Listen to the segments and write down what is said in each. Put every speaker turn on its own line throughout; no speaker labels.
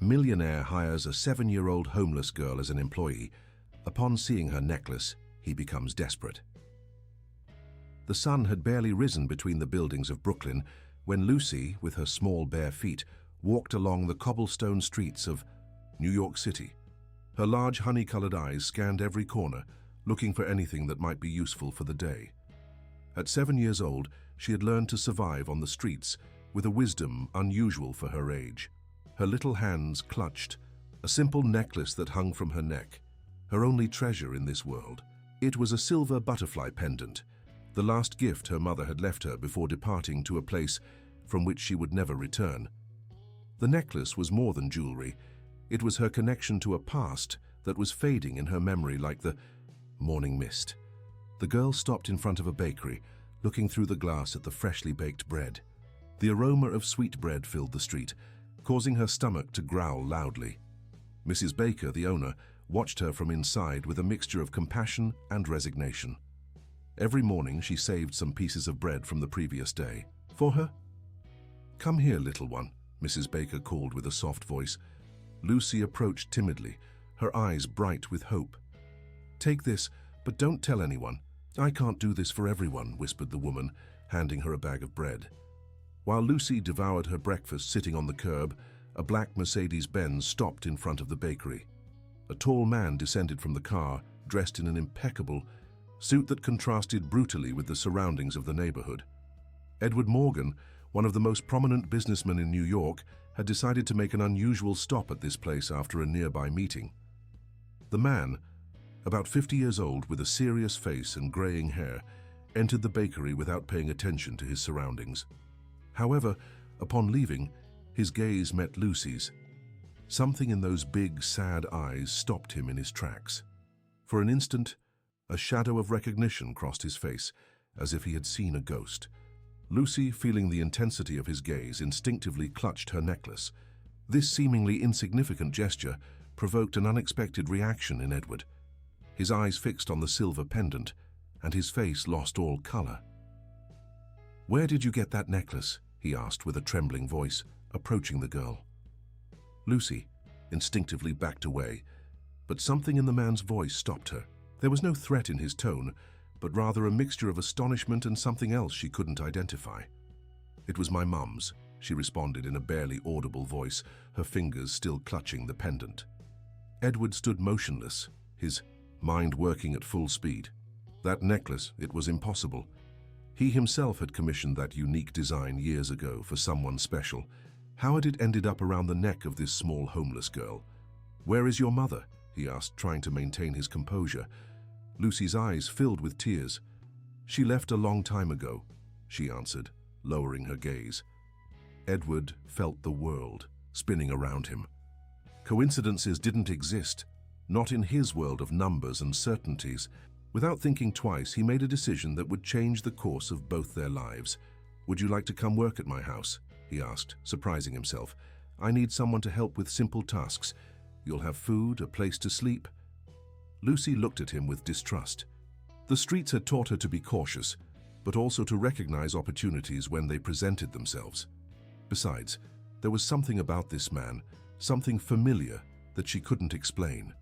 Millionaire hires a 7-year-old homeless girl as an employee. Upon seeing her necklace, he becomes desperate. The sun had barely risen between the buildings of Brooklyn when Lucy, with her small bare feet, walked along the cobblestone streets of New York City. Her large honey-colored eyes scanned every corner, looking for anything that might be useful for the day. At 7 years old, she had learned to survive on the streets with a wisdom unusual for her age. Her little hands clutched a simple necklace that hung from her neck, her only treasure in this world. It was a silver butterfly pendant, the last gift her mother had left her before departing to a place from which she would never return. The necklace was more than jewelry. It was her connection to a past that was fading in her memory like the morning mist. The girl stopped in front of a bakery, looking through the glass at the freshly baked bread. The aroma of sweet bread filled the street, causing her stomach to growl loudly. Mrs. Baker, the owner, watched her from inside with a mixture of compassion and resignation. Every morning she saved some pieces of bread from the previous day. For her? "Come here, little one," Mrs. Baker called with a soft voice. Lucy approached timidly, her eyes bright with hope. "Take this, but don't tell anyone. I can't do this for everyone," whispered the woman, handing her a bag of bread. While Lucy devoured her breakfast sitting on the curb, a black Mercedes-Benz stopped in front of the bakery. A tall man descended from the car, dressed in an impeccable suit that contrasted brutally with the surroundings of the neighborhood. Edward Morgan, one of the most prominent businessmen in New York, had decided to make an unusual stop at this place after a nearby meeting. The man, about 50 years old with a serious face and graying hair, entered the bakery without paying attention to his surroundings. However, upon leaving, his gaze met Lucy's. Something in those big, sad eyes stopped him in his tracks. For an instant, a shadow of recognition crossed his face, as if he had seen a ghost. Lucy, feeling the intensity of his gaze, instinctively clutched her necklace. This seemingly insignificant gesture provoked an unexpected reaction in Edward. His eyes fixed on the silver pendant, and his face lost all color. "Where did you get that necklace?" he asked with a trembling voice, approaching the girl. Lucy instinctively backed away, but something in the man's voice stopped her. There was no threat in his tone, but rather a mixture of astonishment and something else she couldn't identify. "It was my mum's," she responded in a barely audible voice, her fingers still clutching the pendant. Edward stood motionless, his mind working at full speed. That necklace, it was impossible. He himself had commissioned that unique design years ago for someone special. How had it ended up around the neck of this small homeless girl? "Where is your mother?" he asked, trying to maintain his composure. Lucy's eyes filled with tears. "She left a long time ago," she answered, lowering her gaze. Edward felt the world spinning around him. Coincidences didn't exist, not in his world of numbers and certainties. Without thinking twice, he made a decision that would change the course of both their lives. "Would you like to come work at my house?" he asked, surprising himself. "I need someone to help with simple tasks. You'll have food, a place to sleep." Lucy looked at him with distrust. The streets had taught her to be cautious, but also to recognize opportunities when they presented themselves. Besides, there was something about this man, something familiar that she couldn't explain.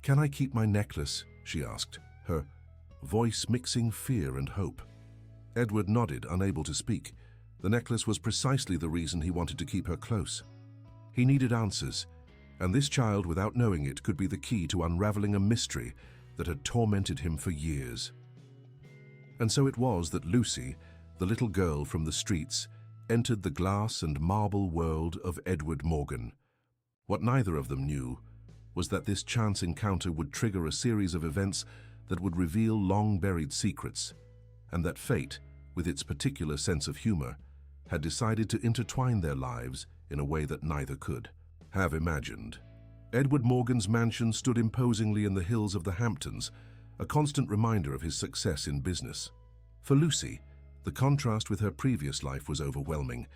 "Can I keep my necklace?" she asked, her voice mixing fear and hope. Edward nodded, unable to speak. The necklace was precisely the reason he wanted to keep her close. He needed answers, and this child, without knowing it, could be the key to unraveling a mystery that had tormented him for years. And so it was that Lucy, the little girl from the streets, entered the glass and marble world of Edward Morgan. What neither of them knew was that this chance encounter would trigger a series of events that would reveal long-buried secrets, and that fate, with its particular sense of humor, had decided to intertwine their lives in a way that neither could have imagined. Edward Morgan's mansion stood imposingly in the hills of the Hamptons, a constant reminder of his success in business. For Lucy, the contrast with her previous life was overwhelming.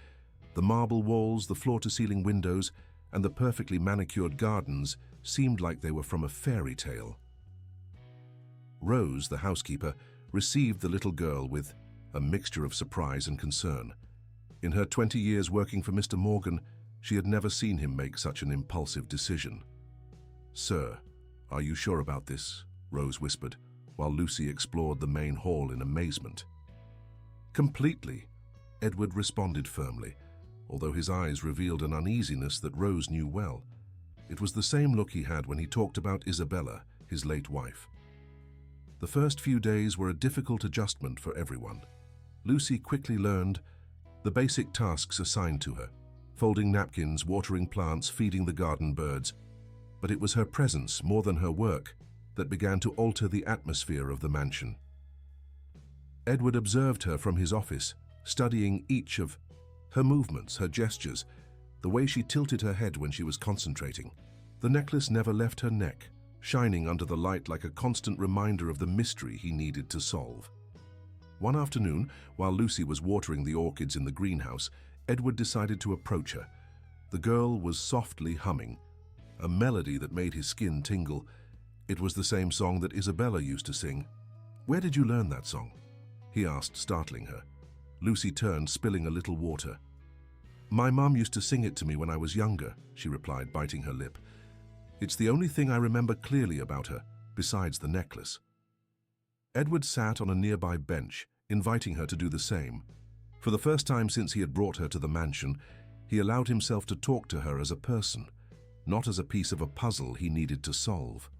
The marble walls, the floor-to-ceiling windows, and the perfectly manicured gardens seemed like they were from a fairy tale. Rose, the housekeeper, received the little girl with a mixture of surprise and concern. In her 20 years working for Mr. Morgan, She had never seen him make such an impulsive decision. "Sir, are you sure about this?" Rose whispered, while Lucy explored the main hall in amazement. "Completely," Edward responded firmly, although his eyes revealed an uneasiness that Rose knew well. It was the same look he had when he talked about Isabella, his late wife. The first few days were a difficult adjustment for everyone. Lucy quickly learned the basic tasks assigned to her: folding napkins, watering plants, feeding the garden birds. But it was her presence, more than her work, that began to alter the atmosphere of the mansion. Edward observed her from his office, studying each of her movements, her gestures, the way she tilted her head when she was concentrating. The necklace never left her neck, shining under the light like a constant reminder of the mystery he needed to solve. One afternoon, while Lucy was watering the orchids in the greenhouse, Edward decided to approach her. The girl was softly humming, a melody that made his skin tingle. It was the same song that Isabella used to sing. "Where did you learn that song?" he asked, startling her. Lucy turned, spilling a little water. "My mum used to sing it to me when I was younger," she replied, biting her lip. "It's the only thing I remember clearly about her, besides the necklace." Edward sat on a nearby bench, inviting her to do the same. For the first time since he had brought her to the mansion, he allowed himself to talk to her as a person, not as a piece of a puzzle he needed to solve.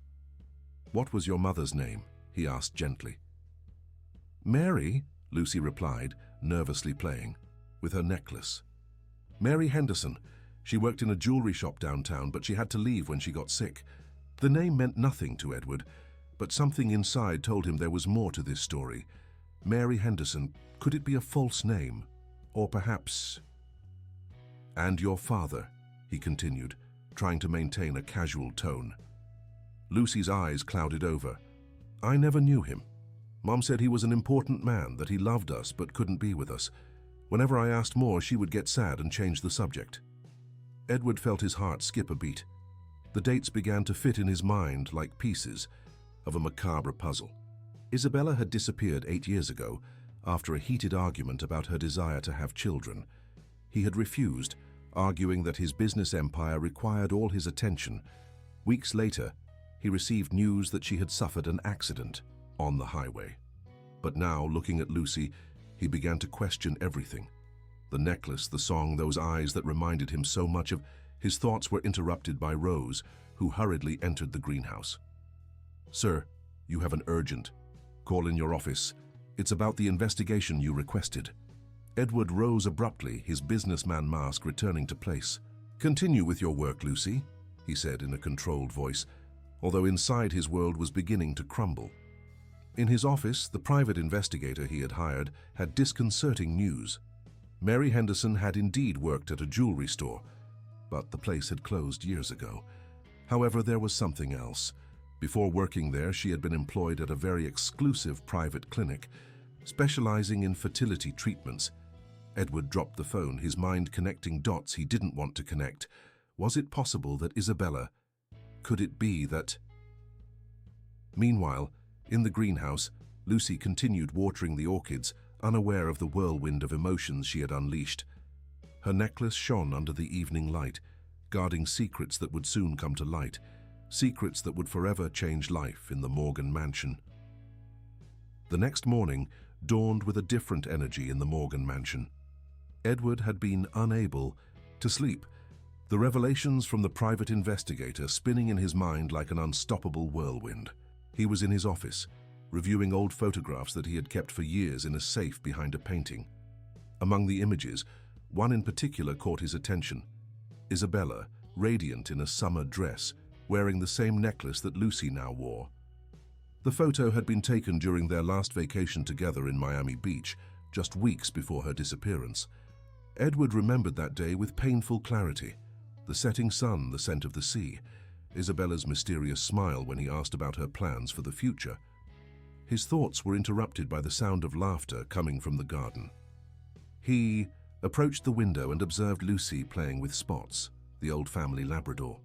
"What was your mother's name?" he asked gently. "Mary," Lucy replied, nervously playing with her necklace. "Mary Henderson. She worked in a jewelry shop downtown, but she had to leave when she got sick." The name meant nothing to Edward, but something inside told him there was more to this story. Mary Henderson, could it be a false name? Or perhaps... "And your father," he continued, trying to maintain a casual tone. Lucy's eyes clouded over. "I never knew him. Mom said he was an important man, that he loved us but couldn't be with us. Whenever I asked more, she would get sad and change the subject." Edward felt his heart skip a beat. The dates began to fit in his mind like pieces of a macabre puzzle. Isabella had disappeared 8 years ago, after a heated argument about her desire to have children. He had refused, arguing that his business empire required all his attention. Weeks later, he received news that she had suffered an accident on the highway. But now, looking at Lucy, he began to question everything. The necklace, the song, those eyes that reminded him so much of... His thoughts were interrupted by Rose, who hurriedly entered the greenhouse. "Sir, you have an urgent call in your office. It's about the investigation you requested." Edward rose abruptly, his businessman mask returning to place. "Continue with your work, Lucy," he said in a controlled voice, although inside his world was beginning to crumble. In his office, the private investigator he had hired had disconcerting news. Mary Henderson had indeed worked at a jewelry store, but the place had closed years ago. However, there was something else. Before working there, she had been employed at a very exclusive private clinic, specializing in fertility treatments. Edward dropped the phone, his mind connecting dots he didn't want to connect. Was it possible that Isabella... Could it be that... Meanwhile, in the greenhouse, Lucy continued watering the orchids, unaware of the whirlwind of emotions she had unleashed. Her necklace shone under the evening light, guarding secrets that would soon come to light, secrets that would forever change life in the Morgan mansion. The next morning dawned with a different energy in the Morgan mansion. Edward had been unable to sleep, the revelations from the private investigator spinning in his mind like an unstoppable whirlwind. He was in his office, reviewing old photographs that he had kept for years in a safe behind a painting. Among the images, one in particular caught his attention. Isabella, radiant in a summer dress, wearing the same necklace that Lucy now wore. The photo had been taken during their last vacation together in Miami Beach, just weeks before her disappearance. Edward remembered that day with painful clarity. The setting sun, the scent of the sea, Isabella's mysterious smile when he asked about her plans for the future. His thoughts were interrupted by the sound of laughter coming from the garden. He approached the window and observed Lucy playing with Spots, the old family Labrador.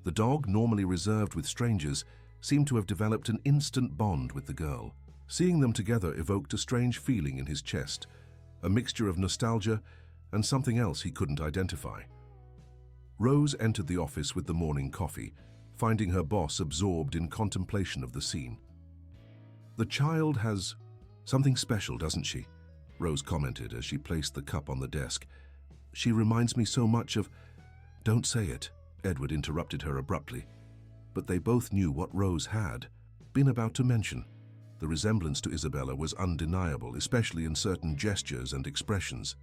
The dog, normally reserved with strangers, seemed to have developed an instant bond with the girl. Seeing them together evoked a strange feeling in his chest, a mixture of nostalgia and something else he couldn't identify. Rose entered the office with the morning coffee, finding her boss absorbed in contemplation of the scene. "The child has something special, doesn't she?" Rose commented as she placed the cup on the desk. "She reminds me so much of—" "Don't say it," Edward interrupted her abruptly. But they both knew what Rose had been about to mention. The resemblance to Isabella was undeniable, especially in certain gestures and expressions.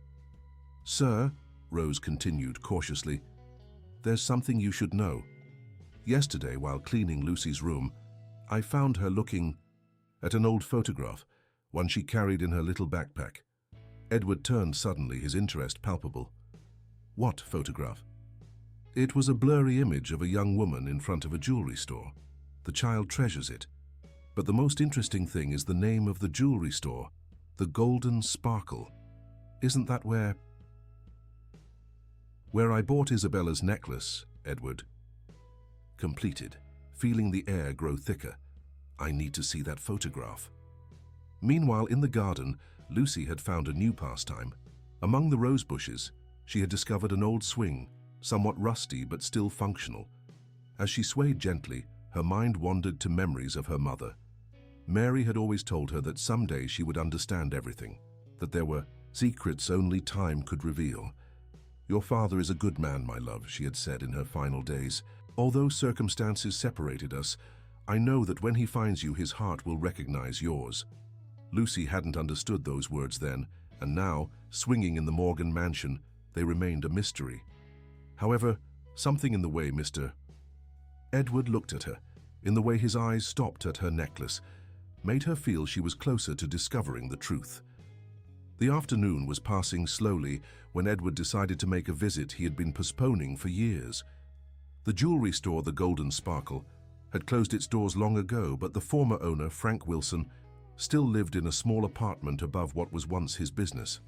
"Sir," Rose continued cautiously, "there's something you should know. Yesterday, while cleaning Lucy's room, I found her looking at an old photograph, one she carried in her little backpack." Edward turned suddenly, his interest palpable. "What photograph?" "It was a blurry image of a young woman in front of a jewelry store. The child treasures it. But the most interesting thing is the name of the jewelry store, the Golden Sparkle. Isn't that where I bought Isabella's necklace," Edward completed, feeling the air grow thicker. "I need to see that photograph." Meanwhile, in the garden, Lucy had found a new pastime. Among the rose bushes, she had discovered an old swing, somewhat rusty but still functional. As she swayed gently, her mind wandered to memories of her mother. Mary had always told her that someday she would understand everything, that there were secrets only time could reveal. "Your father is a good man, my love," she had said in her final days. "Although circumstances separated us, I know that when he finds you, his heart will recognize yours." Lucy hadn't understood those words then, and now, swinging in the Morgan mansion, they remained a mystery. However, something in the way Mr. Edward looked at her, in the way his eyes stopped at her necklace, made her feel she was closer to discovering the truth. The afternoon was passing slowly when Edward decided to make a visit he had been postponing for years. The jewelry store, the Golden Sparkle, had closed its doors long ago, but the former owner, Frank Wilson, still lived in a small apartment above what was once his business.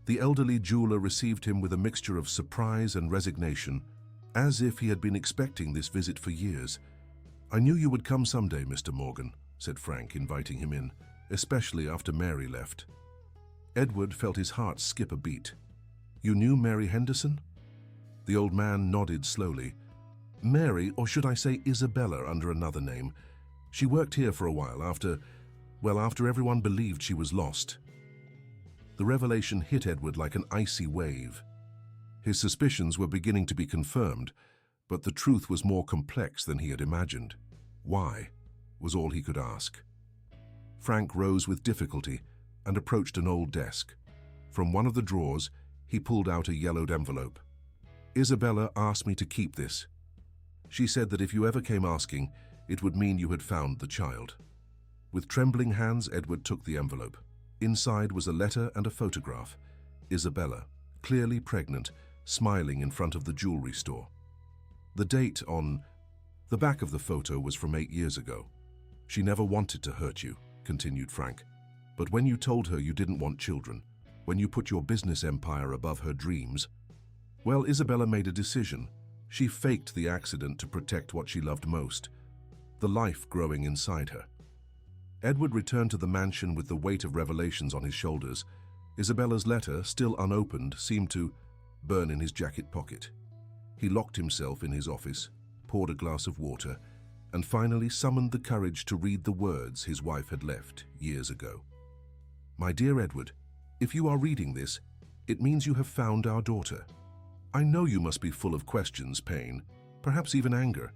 The elderly jeweler received him with a mixture of surprise and resignation, as if he had been expecting this visit for years. "I knew you would come someday, Mr. Morgan," said Frank, inviting him in, especially after Mary left. Edward felt his heart skip a beat. "You knew Mary Henderson?" The old man nodded slowly. "Mary, or should I say Isabella under another name. She worked here for a while after everyone believed she was lost." The revelation hit Edward like an icy wave. His suspicions were beginning to be confirmed, but the truth was more complex than he had imagined. "Why?" was all he could ask. Frank rose with difficulty and approached an old desk. From one of the drawers, he pulled out a yellowed envelope. "Isabella asked me to keep this. She said that if you ever came asking, it would mean you had found the child." With trembling hands, Edward took the envelope. Inside was a letter and a photograph. Isabella, clearly pregnant, smiling in front of the jewelry store. The date on the back of the photo was from 8 years ago. "She never wanted to hurt you," continued Frank. "But when you told her you didn't want children, when you put your business empire above her dreams, well, Isabella made a decision. She faked the accident to protect what she loved most, the life growing inside her." Edward returned to the mansion with the weight of revelations on his shoulders. Isabella's letter, still unopened, seemed to burn in his jacket pocket. He locked himself in his office, poured a glass of water, and finally summoned the courage to read the words his wife had left years ago. "My dear Edward, if you are reading this, it means you have found our daughter. I know you must be full of questions, pain, perhaps even anger.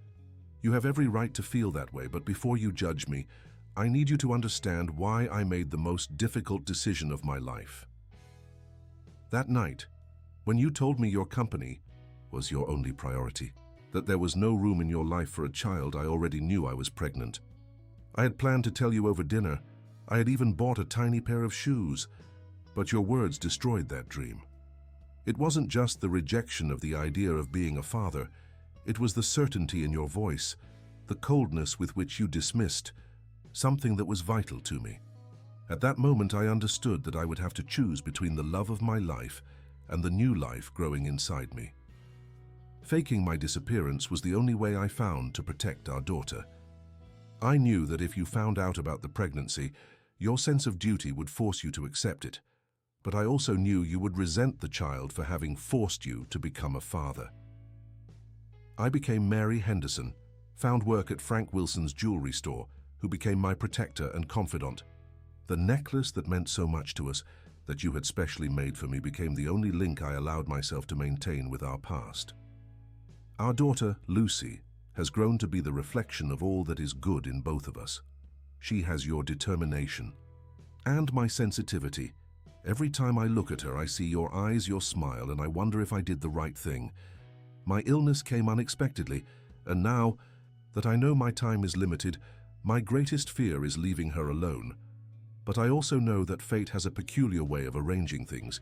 You have every right to feel that way, but before you judge me, I need you to understand why I made the most difficult decision of my life. That night, when you told me your company was your only priority, that there was no room in your life for a child, I already knew I was pregnant. I had planned to tell you over dinner. I had even bought a tiny pair of shoes, but your words destroyed that dream. It wasn't just the rejection of the idea of being a father, it was the certainty in your voice, the coldness with which you dismissed something that was vital to me. At that moment, I understood that I would have to choose between the love of my life and the new life growing inside me. Faking my disappearance was the only way I found to protect our daughter. I knew that if you found out about the pregnancy, your sense of duty would force you to accept it, but I also knew you would resent the child for having forced you to become a father. I became Mary Henderson, found work at Frank Wilson's jewelry store, who became my protector and confidant. The necklace that meant so much to us, that you had specially made for me, became the only link I allowed myself to maintain with our past. Our daughter, Lucy, has grown to be the reflection of all that is good in both of us. She has your determination and my sensitivity. Every time I look at her, I see your eyes, your smile, and I wonder if I did the right thing. My illness came unexpectedly, and now that I know my time is limited, my greatest fear is leaving her alone. But I also know that fate has a peculiar way of arranging things.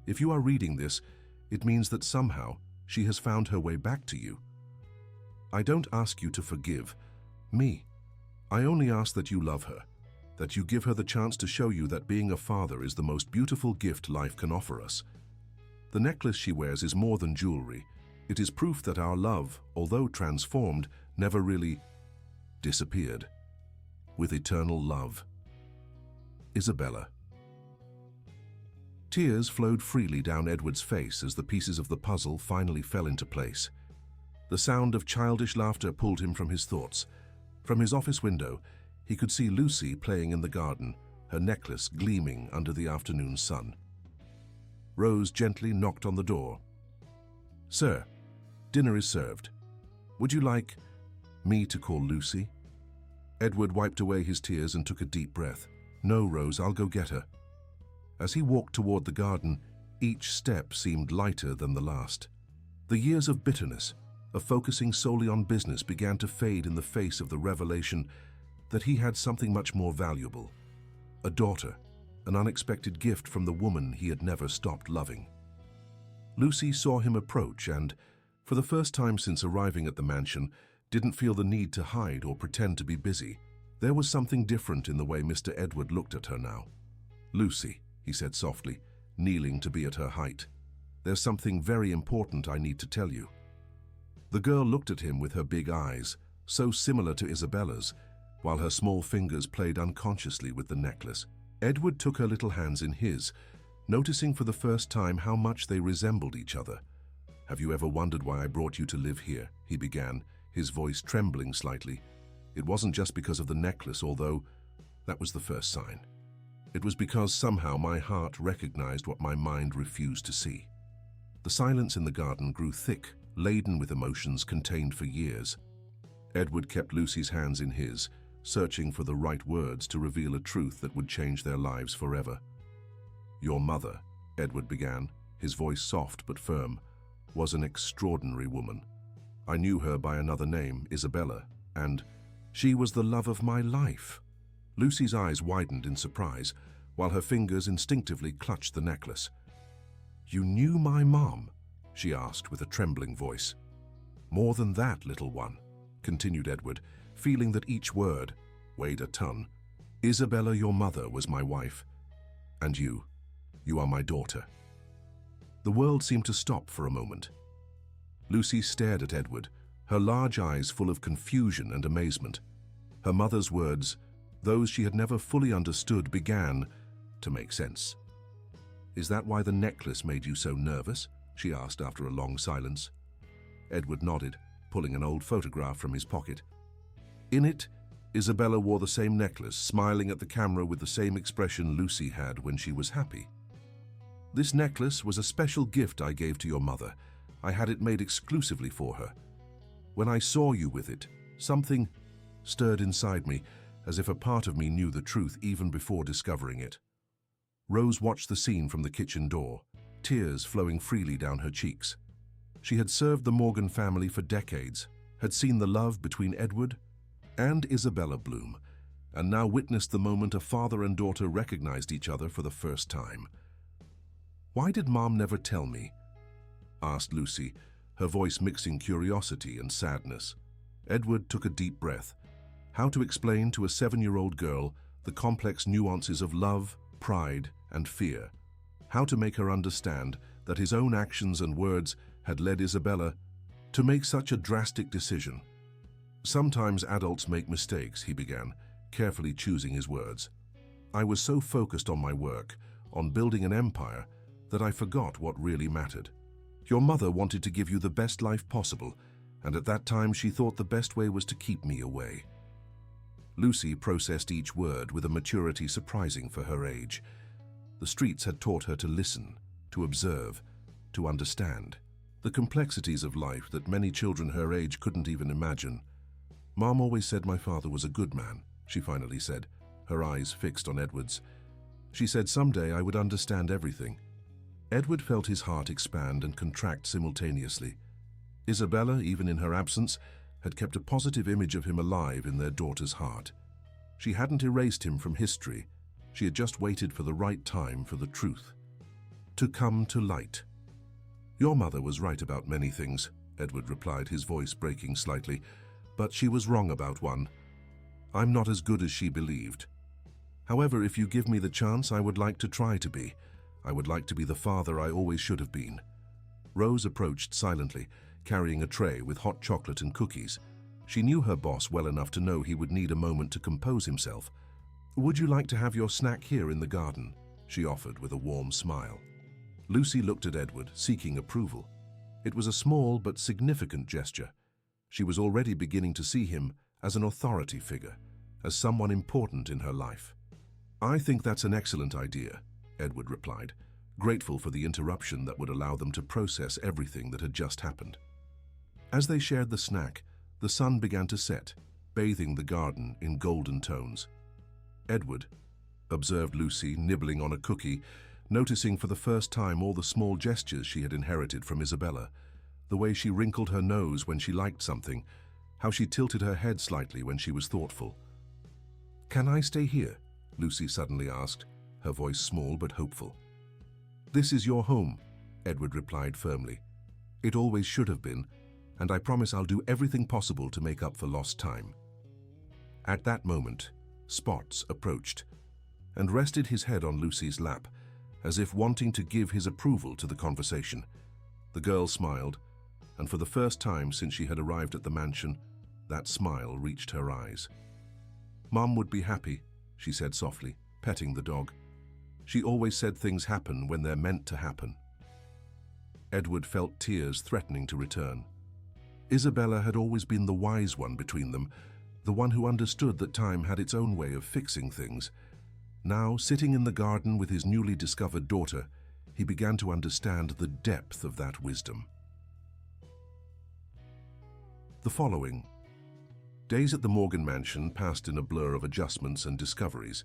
If you are reading this, it means that somehow she has found her way back to you. I don't ask you to forgive me. I only ask that you love her, that you give her the chance to show you that being a father is the most beautiful gift life can offer us. The necklace she wears is more than jewelry. It is proof that our love, although transformed, never really disappeared. With eternal love. Isabella. Tears flowed freely down Edward's face as the pieces of the puzzle finally fell into place. The sound of childish laughter pulled him from his thoughts. From his office window, he could see Lucy playing in the garden, her necklace gleaming under the afternoon sun. Rose gently knocked on the door. "Sir, dinner is served. Would you like me to call Lucy?" Edward wiped away his tears and took a deep breath. "No, Rose, I'll go get her." As he walked toward the garden, each step seemed lighter than the last. The years of bitterness, of focusing solely on business, began to fade in the face of the revelation that he had something much more valuable. A daughter, an unexpected gift from the woman he had never stopped loving. Lucy saw him approach and, for the first time since arriving at the mansion, didn't feel the need to hide or pretend to be busy. There was something different in the way Mr. Edward looked at her now. "Lucy," he said softly, kneeling to be at her height, "there's something very important I need to tell you." The girl looked at him with her big eyes, so similar to Isabella's, while her small fingers played unconsciously with the necklace. Edward took her little hands in his, noticing for the first time how much they resembled each other. "Have you ever wondered why I brought you to live here?" he began, his voice trembling slightly. "It wasn't just because of the necklace, although that was the first sign. It was because somehow my heart recognized what my mind refused to see." The silence in the garden grew thick, laden with emotions contained for years. Edward kept Lucy's hands in his, searching for the right words to reveal a truth that would change their lives forever. "Your mother," Edward began, his voice soft but firm, "was an extraordinary woman. I knew her by another name, Isabella, and she was the love of my life." Lucy's eyes widened in surprise, while her fingers instinctively clutched the necklace. "You knew my mom?" she asked with a trembling voice. "More than that, little one," continued Edward, feeling that each word weighed a ton. "Isabella, your mother, was my wife, and you are my daughter." The world seemed to stop for a moment. Lucy stared at Edward, her large eyes full of confusion and amazement. Her mother's words, those she had never fully understood, began to make sense. "Is that why the necklace made you so nervous?" she asked after a long silence. Edward nodded, pulling an old photograph from his pocket. In it, Isabella wore the same necklace, smiling at the camera with the same expression Lucy had when she was happy. "This necklace was a special gift I gave to your mother. I had it made exclusively for her. When I saw you with it, something stirred inside me, as if a part of me knew the truth even before discovering it." Rose watched the scene from the kitchen door, tears flowing freely down her cheeks. She had served the Morgan family for decades, had seen the love between Edward and Isabella bloom, and now witnessed the moment a father and daughter recognized each other for the first time. "Why did Mom never tell me?" asked Lucy, her voice mixing curiosity and sadness. Edward took a deep breath. How to explain to a 7-year-old girl the complex nuances of love, pride, and fear? How to make her understand that his own actions and words had led Isabella to make such a drastic decision? "Sometimes adults make mistakes," he began, carefully choosing his words. "I was so focused on my work, on building an empire, that I forgot what really mattered. Your mother wanted to give you the best life possible, and at that time she thought the best way was to keep me away." Lucy processed each word with a maturity surprising for her age. The streets had taught her to listen, to observe, to understand the complexities of life that many children her age couldn't even imagine. "Mom always said my father was a good man," she finally said, her eyes fixed on Edward's. "She said someday I would understand everything." Edward felt his heart expand and contract simultaneously. Isabella, even in her absence, had kept a positive image of him alive in their daughter's heart. She hadn't erased him from history. She had just waited for the right time for the truth to come to light. "Your mother was right about many things," Edward replied, his voice breaking slightly, "but she was wrong about one. I'm not as good as she believed. However, if you give me the chance, I would like to try to be. I would like to be the father I always should have been." Rose approached silently, carrying a tray with hot chocolate and cookies. She knew her boss well enough to know he would need a moment to compose himself. "Would you like to have your snack here in the garden?" she offered with a warm smile. Lucy looked at Edward, seeking approval. It was a small but significant gesture. She was already beginning to see him as an authority figure, as someone important in her life. "I think that's an excellent idea," Edward replied, grateful for the interruption that would allow them to process everything that had just happened. As they shared the snack, the sun began to set, bathing the garden in golden tones. "Edward," observed Lucy, nibbling on a cookie, noticing for the first time all the small gestures she had inherited from Isabella, the way she wrinkled her nose when she liked something, how she tilted her head slightly when she was thoughtful. "Can I stay here?" Lucy suddenly asked, her voice small but hopeful. "This is your home," Edward replied firmly. "It always should have been, and I promise I'll do everything possible to make up for lost time." At that moment, Spots approached and rested his head on Lucy's lap, as if wanting to give his approval to the conversation. The girl smiled, and for the first time since she had arrived at the mansion, that smile reached her eyes. "Mom would be happy," she said softly, petting the dog. "She always said things happen when they're meant to happen." Edward felt tears threatening to return. Isabella had always been the wise one between them, the one who understood that time had its own way of fixing things. Now, sitting in the garden with his newly discovered daughter, he began to understand the depth of that wisdom. The following days at the Morgan mansion passed in a blur of adjustments and discoveries.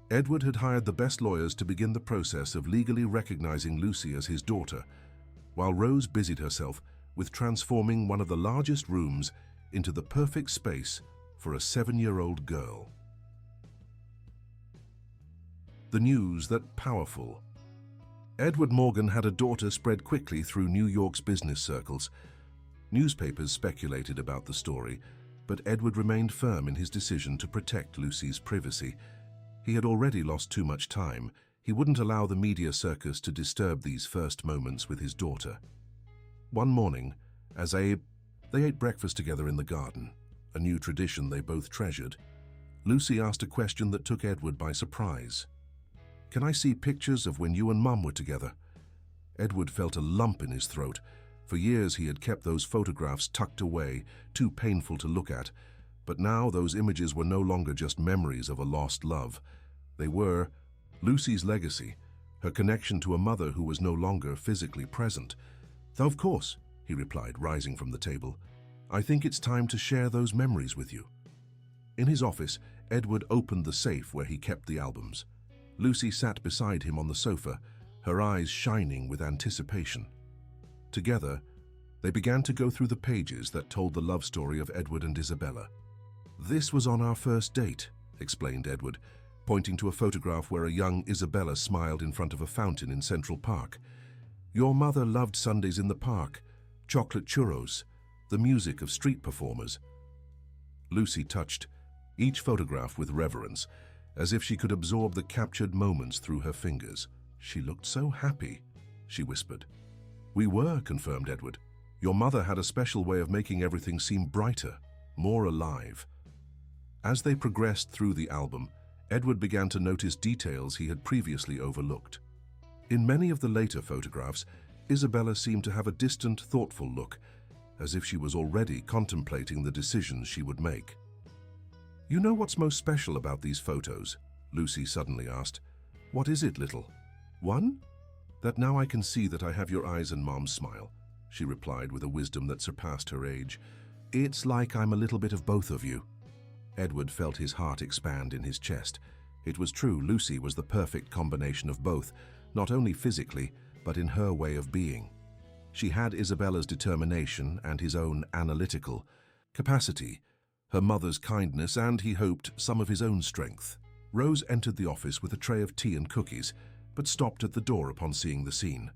Edward had hired the best lawyers to begin the process of legally recognizing Lucy as his daughter, while Rose busied herself with transforming one of the largest rooms into the perfect space for a 7-year-old girl. The news that powerful. Edward Morgan had a daughter spread quickly through New York's business circles. Newspapers speculated about the story, but Edward remained firm in his decision to protect Lucy's privacy. He had already lost too much time. He wouldn't allow the media circus to disturb these first moments with his daughter. One morning, as they ate breakfast together in the garden, a new tradition they both treasured, Lucy asked a question that took Edward by surprise. "Can I see pictures of when you and Mum were together?" Edward felt a lump in his throat. For years he had kept those photographs tucked away, too painful to look at. But now those images were no longer just memories of a lost love. They were Lucy's legacy, her connection to a mother who was no longer physically present. "Of course," he replied, rising from the table. "I think it's time to share those memories with you." In his office, Edward opened the safe where he kept the albums. Lucy sat beside him on the sofa, her eyes shining with anticipation. Together, they began to go through the pages that told the love story of Edward and Isabella. "This was on our first date," explained Edward, pointing to a photograph where a young Isabella smiled in front of a fountain in Central Park. "Your mother loved Sundays in the park, chocolate churros, the music of street performers." Lucy touched each photograph with reverence, as if she could absorb the captured moments through her fingers. "She looked so happy," she whispered. "We were," confirmed Edward. "Your mother had a special way of making everything seem brighter, more alive." As they progressed through the album, Edward began to notice details he had previously overlooked. In many of the later photographs, Isabella seemed to have a distant, thoughtful look. as if she was already contemplating the decisions she would make. "You know what's most special about these photos?" Lucy suddenly asked. "What is it, little one?" "That now I can see that I have your eyes and Mom's smile," she replied with a wisdom that surpassed her age. "It's like I'm a little bit of both of you." Edward felt his heart expand in his chest. It was true, Lucy was the perfect combination of both, not only physically, but in her way of being. She had Isabella's determination and his own analytical capacity, her mother's kindness, and, he hoped, some of his own strength. Rose entered the office with a tray of tea and cookies, but stopped at the door upon seeing the scene.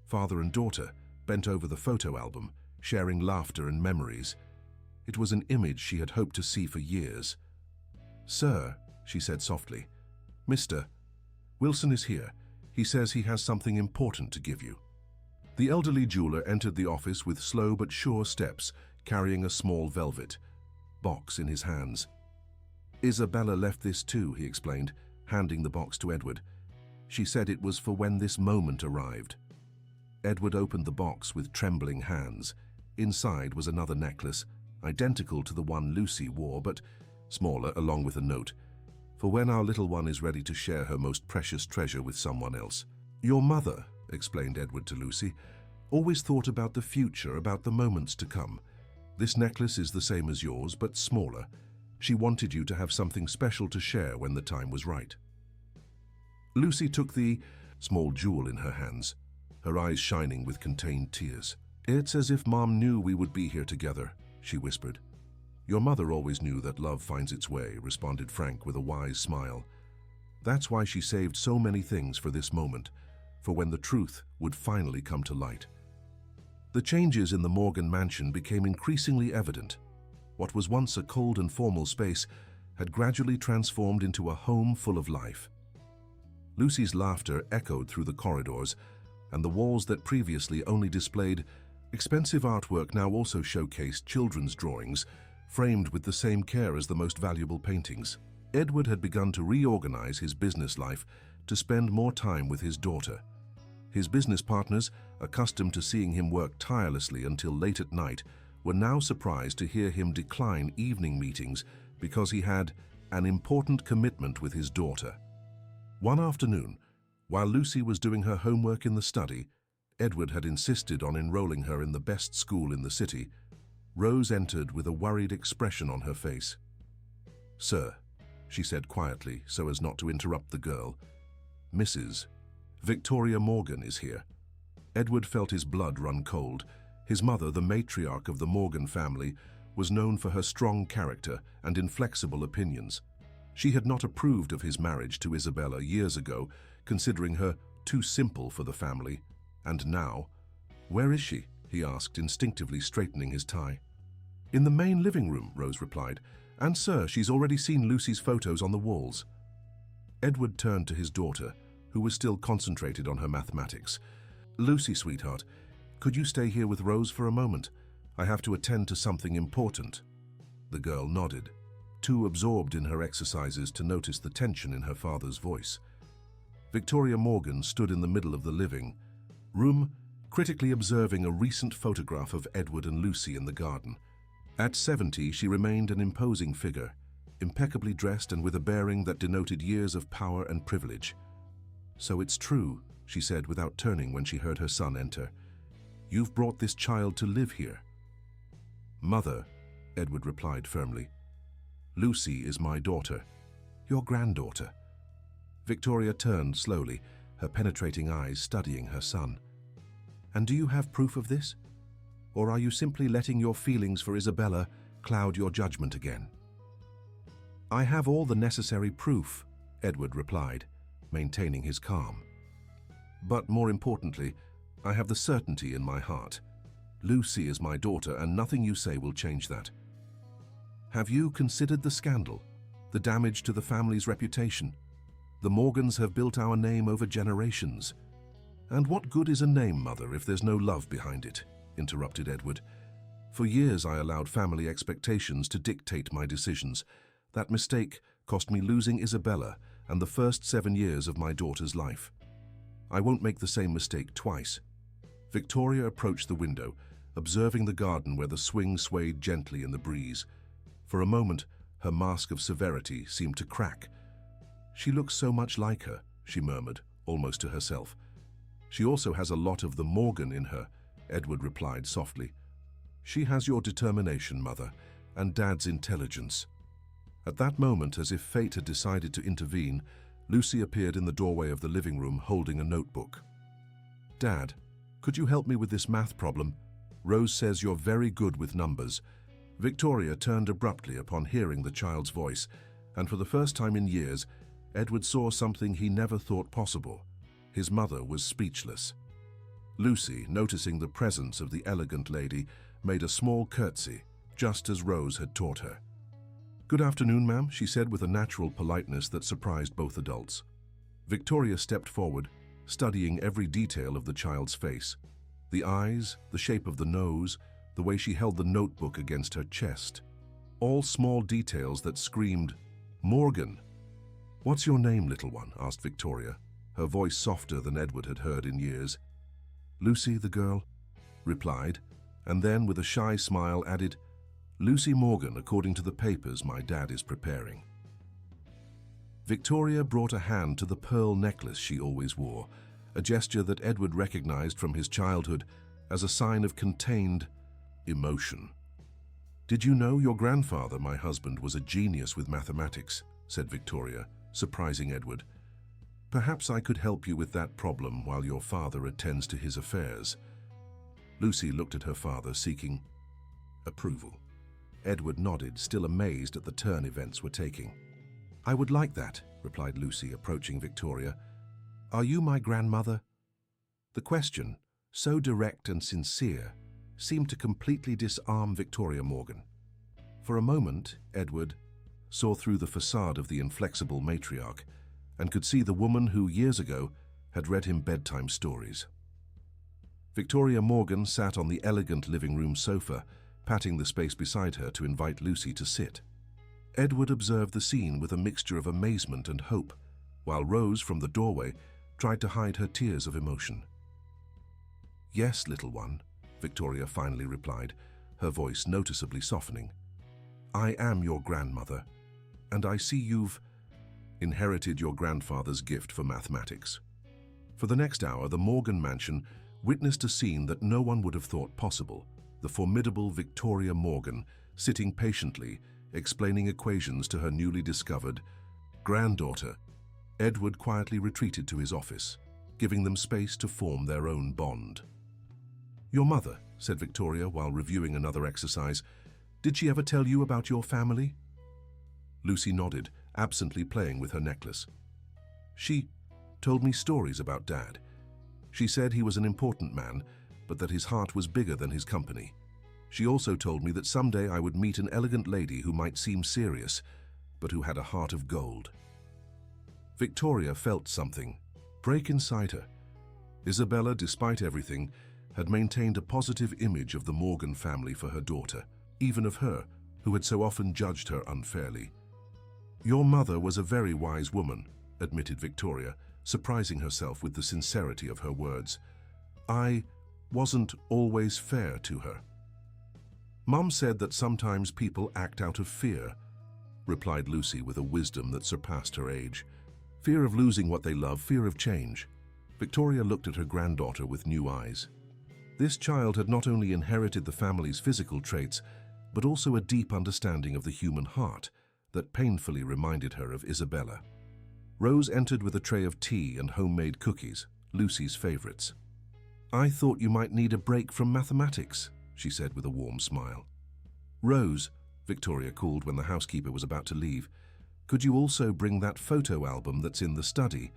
Father and daughter bent over the photo album, sharing laughter and memories. It was an image she had hoped to see for years. "Sir," she said softly, "Mr. Wilson is here. He says he has something important to give you." The elderly jeweler entered the office with slow but sure steps, carrying a small velvet box in his hands. "Isabella left this too," he explained, handing the box to Edward. "She said it was for when this moment arrived." Edward opened the box with trembling hands. Inside was another necklace, identical to the one Lucy wore, but smaller, along with a note. "For when our little one is ready to share her most precious treasure with someone else." "Your mother," explained Edward to Lucy, "always thought about the future, about the moments to come. This necklace is the same as yours, but smaller. She wanted you to have something special to share when the time was right." Lucy took the small jewel in her hands, her eyes shining with contained tears. "It's as if Mom knew we would be here together," she whispered. "Your mother always knew that love finds its way," responded Frank with a wise smile. "That's why she saved so many things for this moment, for when the truth would finally come to light." The changes in the Morgan mansion became increasingly evident. What was once a cold and formal space had gradually transformed into a home full of life. Lucy's laughter echoed through the corridors, and the walls that previously only displayed expensive artwork now also showcased children's drawings, framed with the same care as the most valuable paintings. Edward had begun to reorganize his business life to spend more time with his daughter. His business partners, accustomed to seeing him work tirelessly until late at night, were now surprised to hear him decline evening meetings because he had an important commitment with his daughter. One afternoon, while Lucy was doing her homework in the study, Edward had insisted on enrolling her in the best school in the city. Rose entered with a worried expression on her face. "Sir," she said quietly so as not to interrupt the girl, "Mrs. Victoria Morgan is here." Edward felt his blood run cold. His mother, the matriarch of the Morgan family, was known for her strong character and inflexible opinions. She had not approved of his marriage to Isabella years ago, considering her too simple for the family. And now, "Where is she?" he asked, instinctively straightening his tie. "In the main living room," Rose replied. "And sir, she's already seen Lucy's photos on the walls." Edward turned to his daughter, who was still concentrated on her mathematics. "Lucy, sweetheart, could you stay here with Rose for a moment? I have to attend to something important." The girl nodded, too absorbed in her exercises to notice the tension in her father's voice. Victoria Morgan stood in the middle of the living room, critically observing a recent photograph of Edward and Lucy in the garden. At 70, she remained an imposing figure, impeccably dressed and with a bearing that denoted years of power and privilege. "So it's true," she said without turning when she heard her son enter. "You've brought this child to live here." "Mother," Edward replied firmly, "Lucy is my daughter, your granddaughter." Victoria turned slowly, her penetrating eyes studying her son. "And do you have proof of this? Or are you simply letting your feelings for Isabella cloud your judgment again?" "I have all the necessary proof," Edward replied, maintaining his calm. "But more importantly, I have the certainty in my heart. Lucy is my daughter, and nothing you say will change that. Have you considered the scandal, the damage to the family's reputation? The Morgans have built our name over generations. And what good is a name, Mother, if there's no love behind it?" interrupted Edward. "For years I allowed family expectations to dictate my decisions. That mistake cost me losing Isabella and the first 7 years of my daughter's life. I won't make the same mistake twice." Victoria approached the window, observing the garden where the swing swayed gently in the breeze. For a moment, her mask of severity seemed to crack. "She looks so much like her," she murmured, almost to herself. "She also has a lot of the Morgan in her," Edward replied softly. "She has your determination, Mother, and Dad's intelligence." At that moment, as if fate had decided to intervene, Lucy appeared in the doorway of the living room holding a notebook. "Dad, could you help me with this math problem? Rose says you're very good with numbers." Victoria turned abruptly upon hearing the child's voice, and for the first time in years, Edward saw something he never thought possible. His mother was speechless. Lucy, noticing the presence of the elegant lady, made a small curtsy, just as Rose had taught her. "Good afternoon, ma'am," she said with a natural politeness that surprised both adults. Victoria stepped forward, studying every detail of the child's face. The eyes, the shape of the nose, the way she held the notebook against her chest. All small details that screamed, "Morgan!" "What's your name, little one?" asked Victoria, her voice softer than Edward had heard in years. "Lucy, the girl replied, and then with a shy smile added, "Lucy Morgan, according to the papers my dad is preparing." Victoria brought a hand to the pearl necklace she always wore, a gesture that Edward recognized from his childhood as a sign of contained emotion. "Did you know your grandfather, my husband, was a genius with mathematics?" said Victoria, surprising Edward. "Perhaps I could help you with that problem while your father attends to his affairs." Lucy looked at her father, seeking approval. Edward nodded, still amazed at the turn events were taking. "I would like that," replied Lucy, approaching Victoria. "Are you my grandmother?" The question, so direct and sincere, seemed to completely disarm Victoria Morgan. For a moment, Edward saw through the facade of the inflexible matriarch and could see the woman who, years ago, had read him bedtime stories. Victoria Morgan sat on the elegant living room sofa, patting the space beside her to invite Lucy to sit. Edward observed the scene with a mixture of amazement and hope, while Rose, from the doorway, tried to hide her tears of emotion. "Yes, little one," Victoria finally replied, her voice noticeably softening. "I am your grandmother, and I see you've inherited your grandfather's gift for mathematics." For the next hour, the Morgan mansion witnessed a scene that no one would have thought possible: the formidable Victoria Morgan sitting patiently, explaining equations to her newly discovered granddaughter. Edward quietly retreated to his office, giving them space to form their own bond. "Your mother," said Victoria while reviewing another exercise, "did she ever tell you about your family?" Lucy nodded, absently playing with her necklace. "She told me stories about Dad. She said he was an important man, but that his heart was bigger than his company. She also told me that someday I would meet an elegant lady who might seem serious, but who had a heart of gold." Victoria felt something break inside her. Isabella, despite everything, had maintained a positive image of the Morgan family for her daughter, even of her, who had so often judged her unfairly. "Your mother was a very wise woman," admitted Victoria, surprising herself with the sincerity of her words. "I wasn't always fair to her." "Mum said that sometimes people act out of fear," replied Lucy with a wisdom that surpassed her age. "Fear of losing what they love, fear of change." Victoria looked at her granddaughter with new eyes. This child had not only inherited the family's physical traits, but also a deep understanding of the human heart that painfully reminded her of Isabella. Rose entered with a tray of tea and homemade cookies, Lucy's favorites. "I thought you might need a break from mathematics," she said with a warm smile. "Rose," Victoria called when the housekeeper was about to leave, "could you also bring that photo album that's in the study,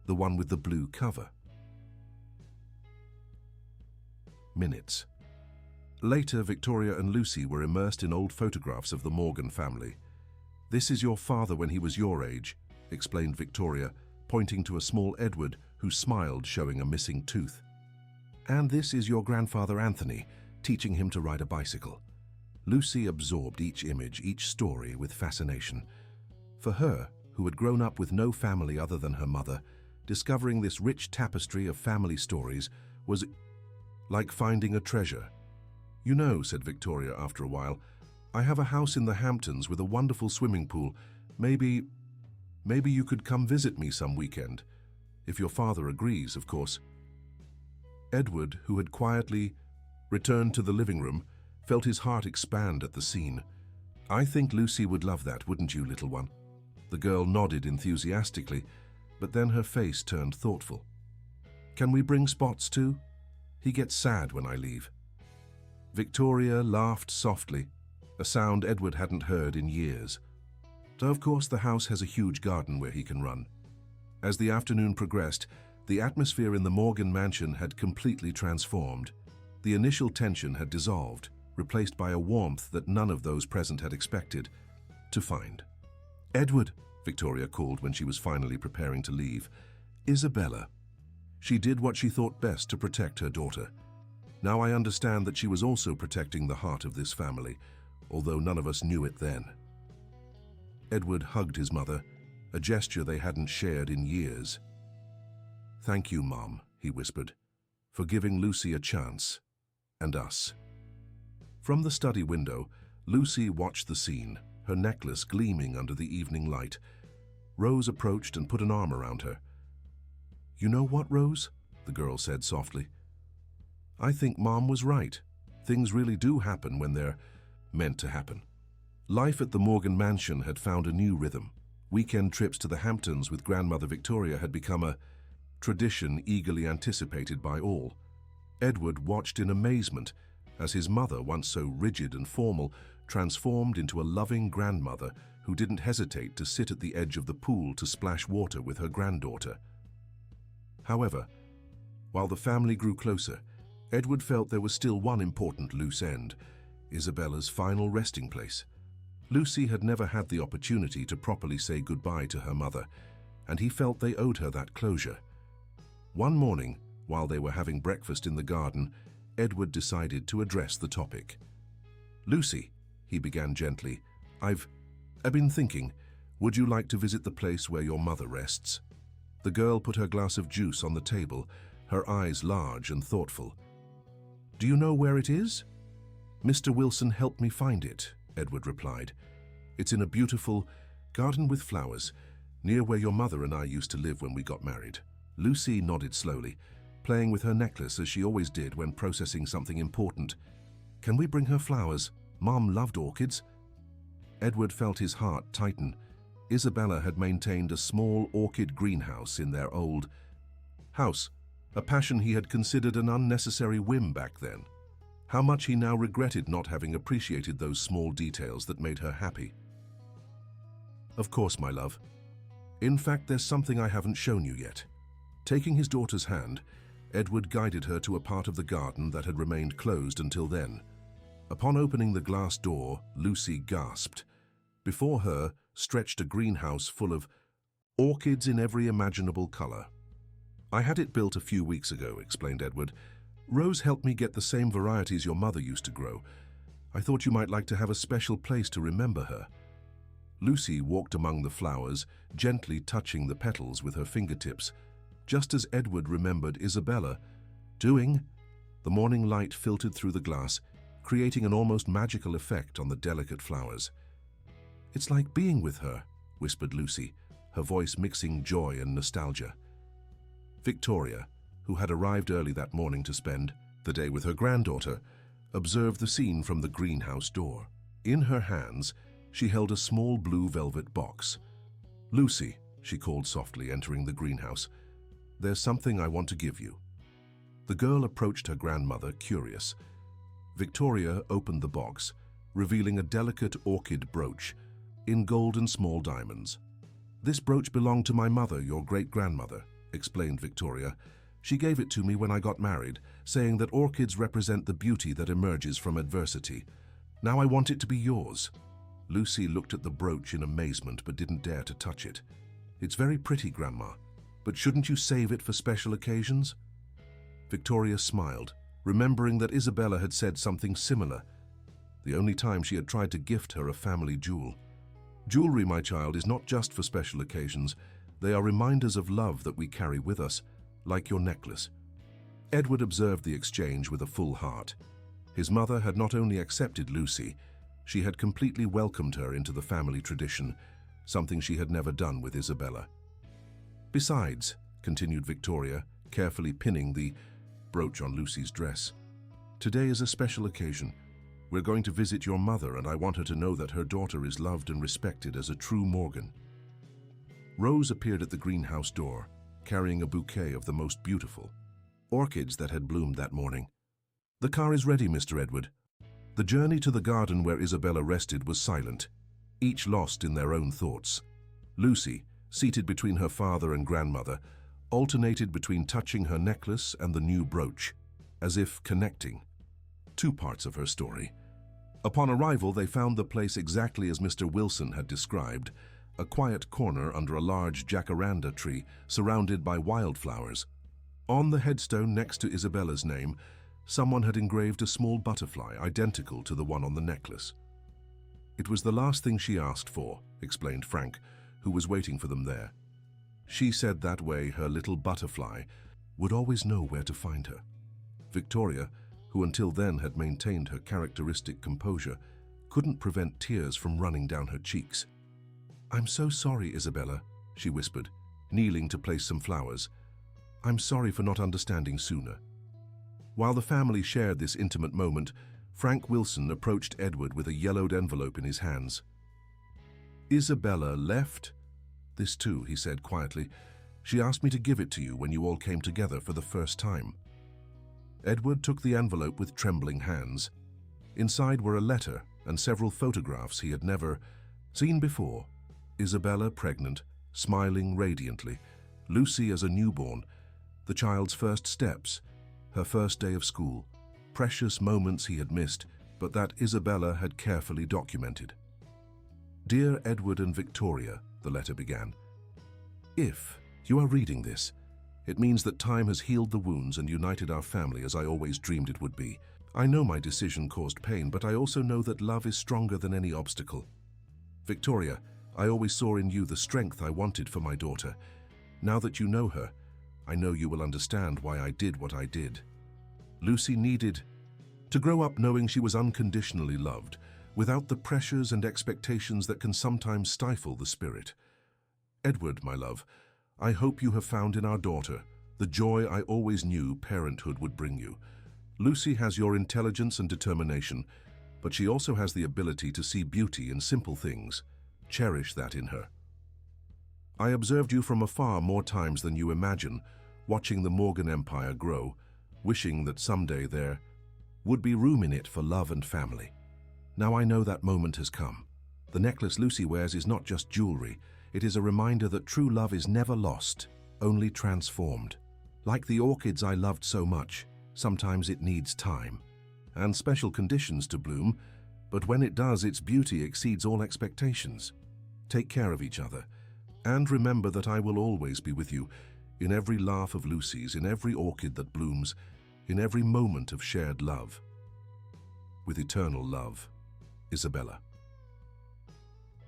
the one with the blue cover?" Minutes. Later, Victoria and Lucy were immersed in old photographs of the Morgan family. "This is your father when he was your age," explained Victoria, pointing to a small Edward who smiled, showing a missing tooth. "And this is your grandfather Anthony, teaching him to ride a bicycle." Lucy absorbed each image, each story, with fascination. For her, who had grown up with no family other than her mother, discovering this rich tapestry of family stories was like finding a treasure. "You know," said Victoria after a while, "I have a house in the Hamptons with a wonderful swimming pool. Maybe you could come visit me some weekend. If your father agrees, of course." Edward, who had quietly returned to the living room, felt his heart expand at the scene. "I think Lucy would love that, wouldn't you, little one?" The girl nodded enthusiastically, but then her face turned thoughtful. "Can we bring Spots too? He gets sad when I leave." Victoria laughed softly, a sound Edward hadn't heard in years. So of course the house has a huge garden where he can run. As the afternoon progressed, the atmosphere in the Morgan mansion had completely transformed. The initial tension had dissolved, replaced by a warmth that none of those present had expected to find. "Edward," Victoria called when she was finally preparing to leave. "Isabella." She did what she thought best to protect her daughter. Now I understand that she was also protecting the heart of this family, although none of us knew it then. Edward hugged his mother, a gesture they hadn't shared in years. "Thank you, Mom," he whispered, "for giving Lucy a chance, and us." From the study window, Lucy watched the scene, her necklace gleaming under the evening light. Rose approached and put an arm around her. "You know what, Rose?" the girl said softly. "I think Mom was right. Things really do happen when they're meant to happen." Life at the Morgan mansion had found a new rhythm. Weekend trips to the Hamptons with grandmother Victoria had become a tradition eagerly anticipated by all. Edward watched in amazement as his mother, once so rigid and formal, transformed into a loving grandmother who didn't hesitate to sit at the edge of the pool to splash water with her granddaughter. However, while the family grew closer, Edward felt there was still one important loose end: Isabella's final resting place. Lucy had never had the opportunity to properly say goodbye to her mother, and he felt they owed her that closure. One morning, while they were having breakfast in the garden, Edward decided to address the topic. "Lucy," he began gently, I've been thinking, would you like to visit the place where your mother rests?" The girl put her glass of juice on the table, her eyes large and thoughtful. "Do you know where it is?" "Mr. Wilson helped me find it," Edward replied. "It's in a beautiful garden with flowers, near where your mother and I used to live when we got married." Lucy nodded slowly, playing with her necklace as she always did when processing something important. "Can we bring her flowers? Mom loved orchids." Edward felt his heart tighten. Isabella had maintained a small orchid greenhouse in their old house, a passion he had considered an unnecessary whim back then. How much he now regretted not having appreciated those small details that made her happy. "Of course, my love. In fact, there's something I haven't shown you yet." Taking his daughter's hand, Edward guided her to a part of the garden that had remained closed until then. Upon opening the glass door, Lucy gasped. Before her stretched a greenhouse full of orchids in every imaginable color. "I had it built a few weeks ago," explained Edward. "Rose helped me get the same varieties your mother used to grow. I thought you might like to have a special place to remember her." Lucy walked among the flowers, gently touching the petals with her fingertips, just as Edward remembered Isabella doing. The morning light filtered through the glass, creating an almost magical effect on the delicate flowers. "It's like being with her," whispered Lucy, her voice mixing joy and nostalgia. Victoria, who had arrived early that morning to spend the day with her granddaughter, observed the scene from the greenhouse door. In her hands, she held a small blue velvet box. "Lucy," she called softly, entering the greenhouse, "there's something I want to give you." The girl approached her grandmother, curious. Victoria opened the box, revealing a delicate orchid brooch in gold and small diamonds. "This brooch belonged to my mother, your great-grandmother," explained Victoria. "She gave it to me when I got married, saying that orchids represent the beauty that emerges from adversity. Now I want it to be yours." Lucy looked at the brooch in amazement but didn't dare to touch it. "It's very pretty, Grandma, but shouldn't you save it for special occasions?" Victoria smiled, remembering that Isabella had said something similar, the only time she had tried to gift her a family jewel. "Jewelry, my child, is not just for special occasions. They are reminders of love that we carry with us, like your necklace." Edward observed the exchange with a full heart. His mother had not only accepted Lucy, she had completely welcomed her into the family tradition, something she had never done with Isabella. "Besides," continued Victoria, carefully pinning the brooch on Lucy's dress, "today is a special occasion. We're going to visit your mother, and I want her to know that her daughter is loved and respected as a true Morgan." Rose appeared at the greenhouse door, carrying a bouquet of the most beautiful orchids that had bloomed that morning. "The car is ready, Mr. Edward." The journey to the garden where Isabella rested was silent, each lost in their own thoughts. Lucy, seated between her father and grandmother, alternated between touching her necklace and the new brooch, as if connecting two parts of her story. Upon arrival, they found the place exactly as Mr. Wilson had described, a quiet corner under a large jacaranda tree surrounded by wildflowers. On the headstone next to Isabella's name, someone had engraved a small butterfly identical to the one on the necklace. "It was the last thing she asked for," explained Frank, who was waiting for them there. "She said that way her little butterfly would always know where to find her." Victoria, who until then had maintained her characteristic composure, couldn't prevent tears from running down her cheeks. "I'm so sorry, Isabella," she whispered, kneeling to place some flowers. "I'm sorry for not understanding sooner." While the family shared this intimate moment, Frank Wilson approached Edward with a yellowed envelope in his hands. "Isabella left?" "This too," he said quietly. "She asked me to give it to you when you all came together for the first time." Edward took the envelope with trembling hands. Inside were a letter and several photographs he had never seen before. Isabella pregnant, smiling radiantly, Lucy as a newborn, the child's first steps, her first day of school, precious moments he had missed, but that Isabella had carefully documented. "Dear Edward and Victoria," the letter began, "if you are reading this, it means that time has healed the wounds and united our family as I always dreamed it would be. I know my decision caused pain, but I also know that love is stronger than any obstacle. Victoria, I always saw in you the strength I wanted for my daughter. Now that you know her, I know you will understand why I did what I did. Lucy needed to grow up knowing she was unconditionally loved, without the pressures and expectations that can sometimes stifle the spirit. Edward, my love, I hope you have found in our daughter the joy I always knew parenthood would bring you. Lucy has your intelligence and determination, but she also has the ability to see beauty in simple things. Cherish that in her. I observed you from afar more times than you imagine, watching the Morgan Empire grow, wishing that someday there would be room in it for love and family. Now I know that moment has come. The necklace Lucy wears is not just jewelry. It is a reminder that true love is never lost, only transformed. Like the orchids I loved so much, sometimes it needs time and special conditions to bloom, but when it does, its beauty exceeds all expectations. Take care of each other, and remember that I will always be with you, in every laugh of Lucy's, in every orchid that blooms, in every moment of shared love. With eternal love, Isabella.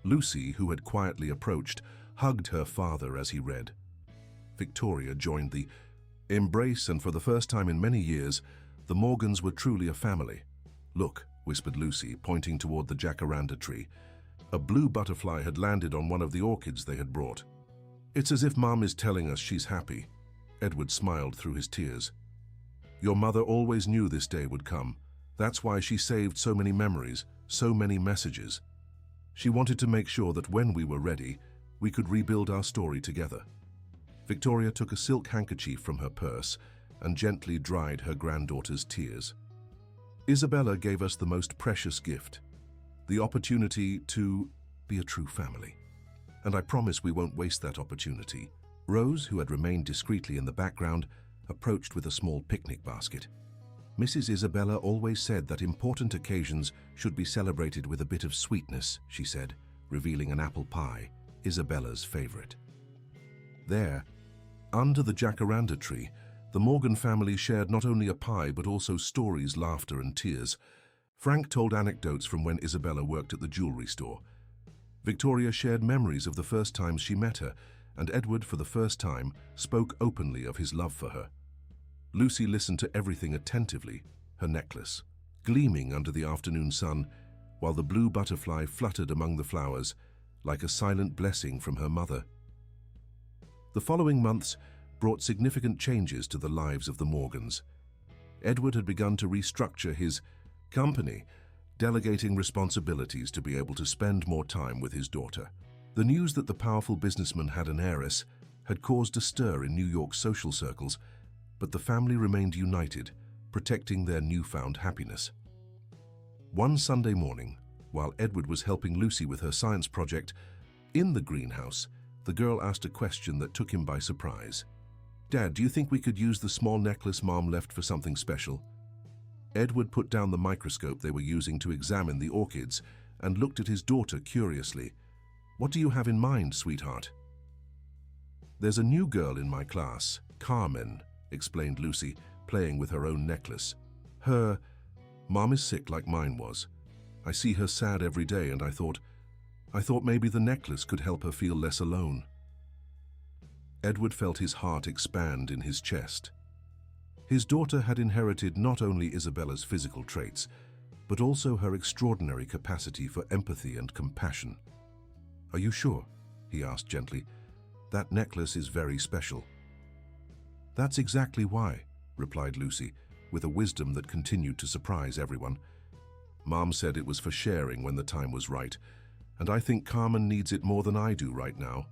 Lucy, who had quietly approached, hugged her father as he read. Victoria joined the embrace, and for the first time in many years, the Morgans were truly a family. "Look," whispered Lucy, pointing toward the jacaranda tree. A blue butterfly had landed on one of the orchids they had brought. "It's as if Mom is telling us she's happy." Edward smiled through his tears. "Your mother always knew this day would come. That's why she saved so many memories, so many messages. She wanted to make sure that when we were ready, we could rebuild our story together." Victoria took a silk handkerchief from her purse and gently dried her granddaughter's tears. "Isabella gave us the most precious gift, the opportunity to be a true family. And I promise we won't waste that opportunity." Rose, who had remained discreetly in the background, approached with a small picnic basket. "Mrs. Isabella always said that important occasions should be celebrated with a bit of sweetness," she said, revealing an apple pie, Isabella's favorite. There, under the jacaranda tree, the Morgan family shared not only a pie but also stories, laughter, and tears. Frank told anecdotes from when Isabella worked at the jewelry store. Victoria shared memories of the first times she met her, and Edward, for the first time, spoke openly of his love for her. Lucy listened to everything attentively, her necklace gleaming under the afternoon sun, while the blue butterfly fluttered among the flowers, like a silent blessing from her mother. The following months brought significant changes to the lives of the Morgans. Edward had begun to restructure his company, delegating responsibilities to be able to spend more time with his daughter. The news that the powerful businessman had an heiress had caused a stir in New York's social circles, but the family remained united, protecting their newfound happiness. One Sunday morning, while Edward was helping Lucy with her science project, in the greenhouse, the girl asked a question that took him by surprise. "Dad, do you think we could use the small necklace Mom left for something special?" Edward put down the microscope they were using to examine the orchids and looked at his daughter curiously. "What do you have in mind, sweetheart?" "There's a new girl in my class, Carmen," explained Lucy, playing with her own necklace. Mom is sick like mine was. I see her sad every day, and I thought maybe the necklace could help her feel less alone." Edward felt his heart expand in his chest. His daughter had inherited not only Isabella's physical traits, but also her extraordinary capacity for empathy and compassion. "Are you sure?" he asked gently. "That necklace is very special." "That's exactly why," replied Lucy, with a wisdom that continued to surprise everyone. "Mom said it was for sharing when the time was right, and I think Carmen needs it more than I do right now."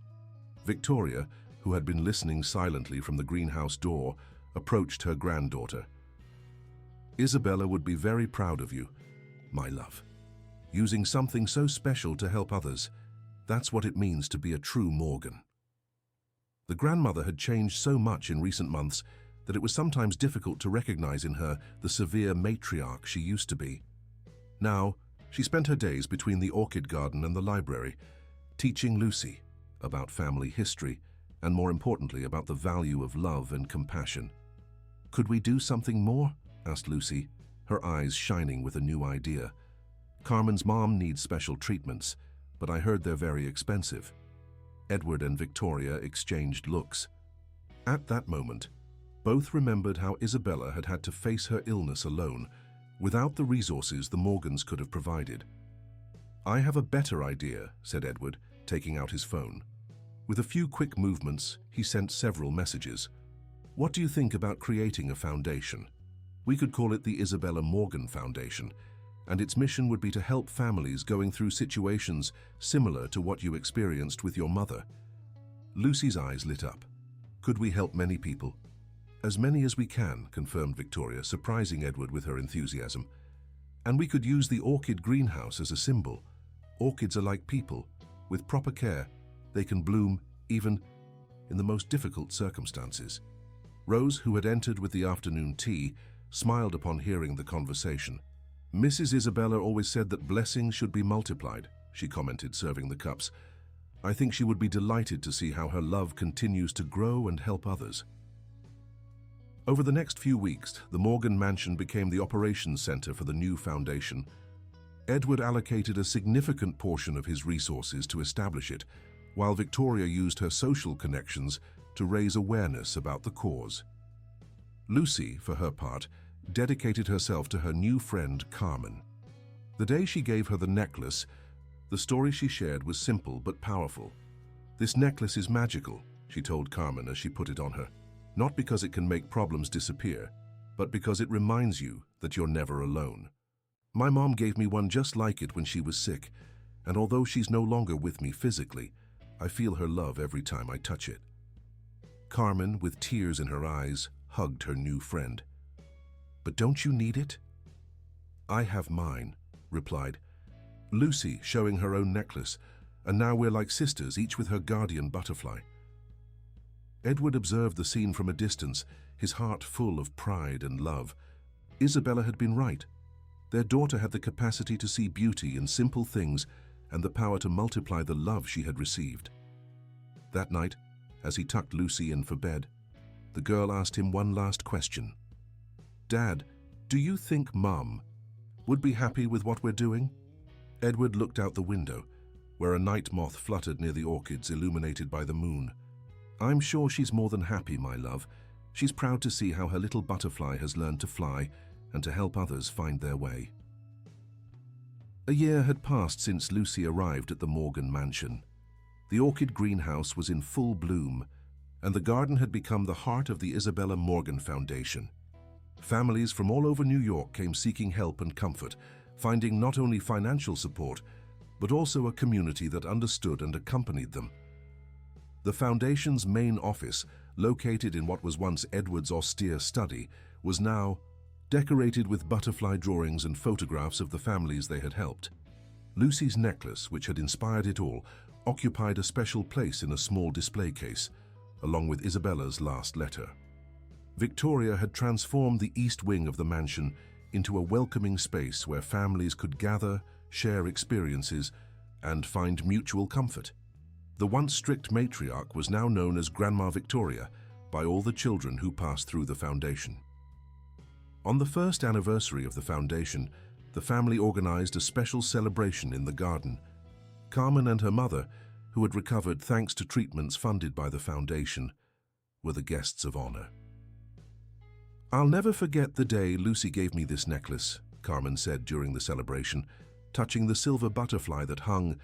Victoria, who had been listening silently from the greenhouse door, approached her granddaughter. "Isabella would be very proud of you, my love. Using something so special to help others, that's what it means to be a true Morgan." The grandmother had changed so much in recent months that it was sometimes difficult to recognize in her the severe matriarch she used to be. Now, she spent her days between the orchid garden and the library, teaching Lucy about family history and, more importantly, about the value of love and compassion. "Could we do something more?" asked Lucy, her eyes shining with a new idea. "Carmen's mom needs special treatments, but I heard they're very expensive." Edward and Victoria exchanged looks. At that moment, both remembered how Isabella had had to face her illness alone, without the resources the Morgans could have provided. "I have a better idea," said Edward, taking out his phone. With a few quick movements, he sent several messages. "What do you think about creating a foundation? We could call it the Isabella Morgan Foundation, and its mission would be to help families going through situations similar to what you experienced with your mother." Lucy's eyes lit up. "Could we help many people?" "As many as we can," confirmed Victoria, surprising Edward with her enthusiasm. "And we could use the orchid greenhouse as a symbol. Orchids are like people. With proper care, they can bloom even in the most difficult circumstances." Rose, who had entered with the afternoon tea, smiled upon hearing the conversation. "Mrs. Isabella always said that blessings should be multiplied," she commented, serving the cups. "I think she would be delighted to see how her love continues to grow and help others." Over the next few weeks, the Morgan mansion became the operations center for the new foundation. Edward allocated a significant portion of his resources to establish it, while Victoria used her social connections to raise awareness about the cause. Lucy, for her part, dedicated herself to her new friend Carmen. The day she gave her the necklace, the story she shared was simple but powerful. "This necklace is magical," she told Carmen as she put it on her. "Not because it can make problems disappear, but because it reminds you that you're never alone. My mom gave me one just like it when she was sick, and although she's no longer with me physically, I feel her love every time I touch it." Carmen, with tears in her eyes, hugged her new friend. "But don't you need it?" "I have mine," replied Lucy, showing her own necklace, "and now we're like sisters, each with her guardian butterfly." Edward observed the scene from a distance, his heart full of pride and love. Isabella had been right. Their daughter had the capacity to see beauty in simple things and the power to multiply the love she had received. That night, as he tucked Lucy in for bed, the girl asked him one last question. "Dad, do you think Mom would be happy with what we're doing?" Edward looked out the window, where a night moth fluttered near the orchids illuminated by the moon. "I'm sure she's more than happy, my love. She's proud to see how her little butterfly has learned to fly, and to help others find their way. A year had passed since Lucy arrived at the Morgan mansion. The orchid greenhouse was in full bloom, and the garden had become the heart of the Isabella Morgan Foundation. Families from all over New York came seeking help and comfort, finding not only financial support, but also a community that understood and accompanied them. The foundation's main office, located in what was once Edward's austere study, was now decorated with butterfly drawings and photographs of the families they had helped. Lucy's necklace, which had inspired it all, occupied a special place in a small display case, along with Isabella's last letter. Victoria had transformed the east wing of the mansion into a welcoming space where families could gather, share experiences, and find mutual comfort. The once strict matriarch was now known as Grandma Victoria by all the children who passed through the foundation. On the first anniversary of the foundation, the family organized a special celebration in the garden. Carmen and her mother, who had recovered thanks to treatments funded by the foundation, were the guests of honor. "I'll never forget the day Lucy gave me this necklace," Carmen said during the celebration, touching the silver butterfly that hung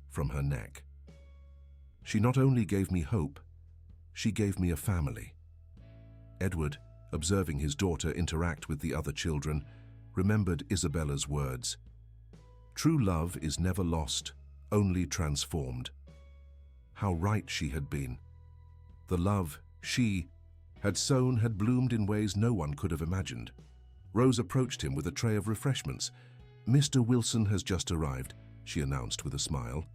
from her neck. "She not only gave me hope, she gave me a family." Edward, observing his daughter interact with the other children, remembered Isabella's words. "True love is never lost, only transformed." How right she had been. The love she had sown had bloomed in ways no one could have imagined. Rose approached him with a tray of refreshments. "Mr. Wilson has just arrived," she announced with a smile.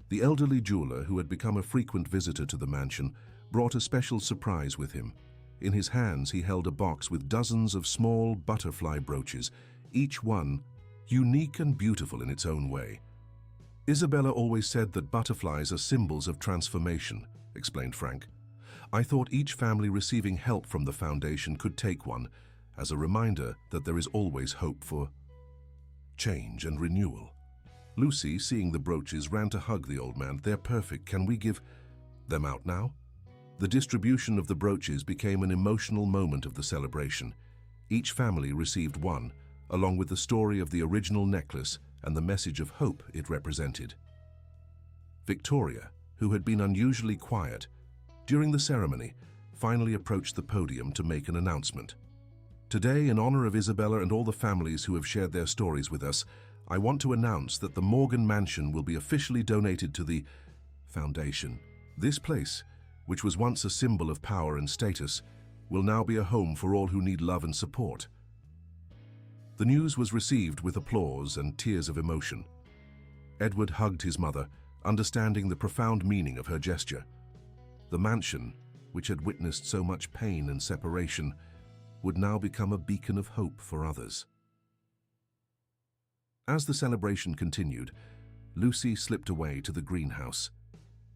The elderly jeweler, who had become a frequent visitor to the mansion, brought a special surprise with him. In his hands he held a box with dozens of small butterfly brooches, each one unique and beautiful in its own way. "Isabella always said that butterflies are symbols of transformation," explained Frank. "I thought each family receiving help from the foundation could take one, as a reminder that there is always hope for change and renewal." Lucy, seeing the brooches, ran to hug the old man. "They're perfect. Can we give them out now?" The distribution of the brooches became an emotional moment of the celebration. Each family received one, along with the story of the original necklace and the message of hope it represented. Victoria, who had been unusually quiet during the ceremony, finally approached the podium to make an announcement. "Today, in honor of Isabella and all the families who have shared their stories with us, I want to announce that the Morgan Mansion will be officially donated to the Foundation. This place, which was once a symbol of power and status, will now be a home for all who need love and support." The news was received with applause and tears of emotion. Edward hugged his mother, understanding the profound meaning of her gesture. The mansion, which had witnessed so much pain and separation, would now become a beacon of hope for others. As the celebration continued, Lucy slipped away to the greenhouse.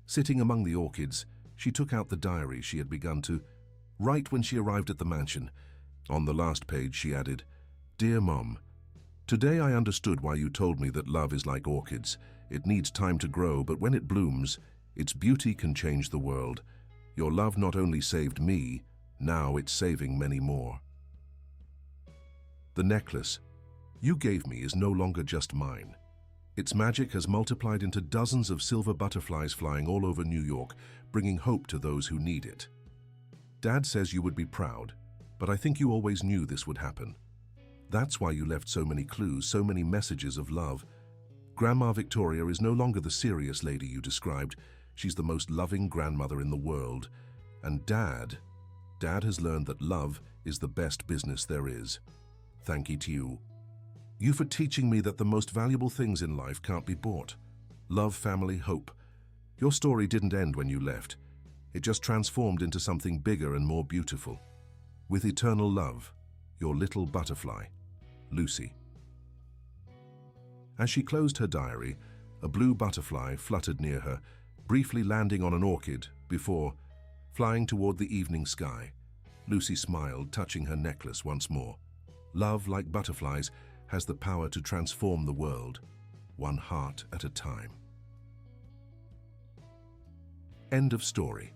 Sitting among the orchids, she took out the diary she had begun to write when she arrived at the mansion. On the last page, she added, "Dear Mom, today I understood why you told me that love is like orchids. It needs time to grow, but when it blooms, its beauty can change the world. Your love not only saved me, now it's saving many more. The necklace you gave me is no longer just mine. Its magic has multiplied into dozens of silver butterflies flying all over New York, bringing hope to those who need it. Dad says you would be proud, but I think you always knew this would happen. That's why you left so many clues, so many messages of love. Grandma Victoria is no longer the serious lady you described. She's the most loving grandmother in the world. And Dad has learned that love is the best business there is. Thank you to you. You for teaching me that the most valuable things in life can't be bought. Love, family, hope. Your story didn't end when you left. It just transformed into something bigger and more beautiful. With eternal love, your little butterfly, Lucy." As she closed her diary, a blue butterfly fluttered near her, briefly landing on an orchid before flying toward the evening sky. Lucy smiled, touching her necklace once more. Love, like butterflies, has the power to transform the world, one heart at a time. End of story.